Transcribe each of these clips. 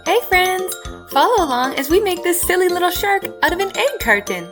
Hey friends! Follow along as we make this silly little shark out of an egg carton.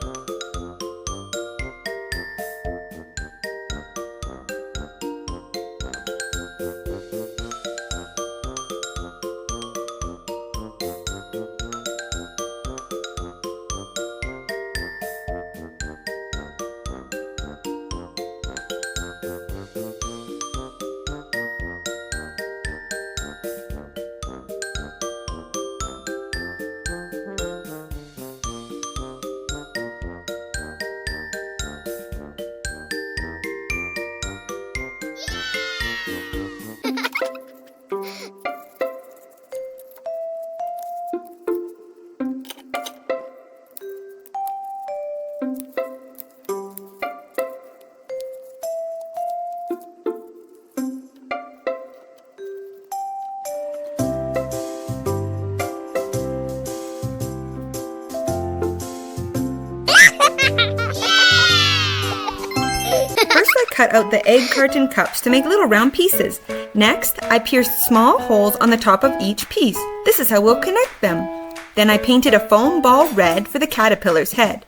First, I cut out the egg carton cups to make little round pieces. Next, I pierced small holes on the top of each piece. This is how we'll connect them. Then I painted a foam ball red for the caterpillar's head.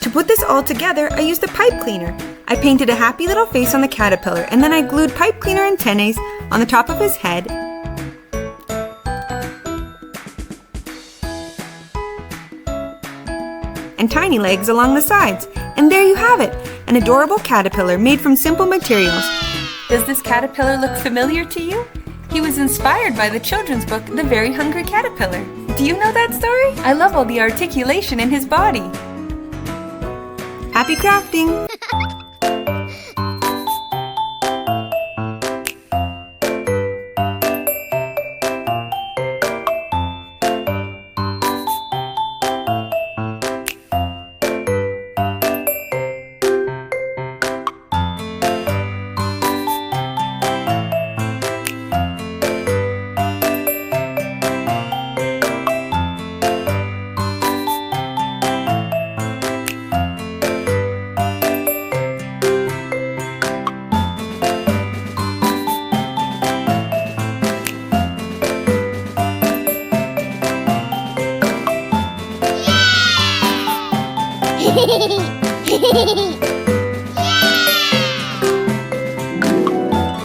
To put this all together, I used a pipe cleaner. I painted a happy little face on the caterpillar, and then I glued pipe cleaner antennae on the top of his head and tiny legs along the sides. And there you have it, an adorable caterpillar made from simple materials. Does this caterpillar look familiar to you? He was inspired by the children's book, The Very Hungry Caterpillar. Do you know that story? I love all the articulation in his body. Happy crafting!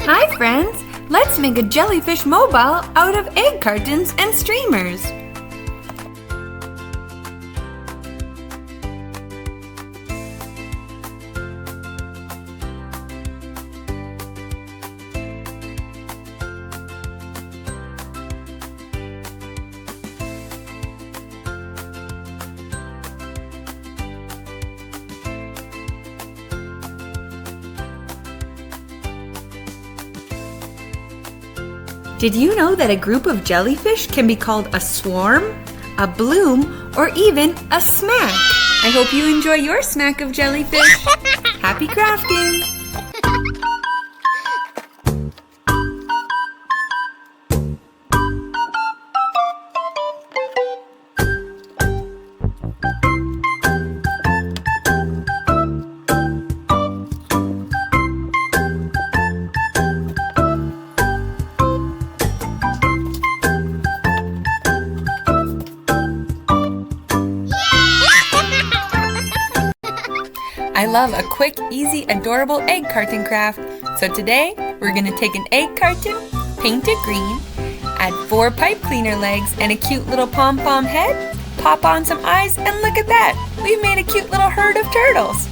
Hi friends! Let's make a jellyfish mobile out of egg cartons and streamers. Did you know that a group of jellyfish can be called a swarm, a bloom, or even a smack? I hope you enjoy your smack of jellyfish. Happy crafting! I love a quick, easy, adorable egg carton craft. So today, we're going to take an egg carton, paint it green, add 4 pipe cleaner legs and a cute little pom-pom head, pop on some eyes, and look at that! We've made a cute little herd of turtles!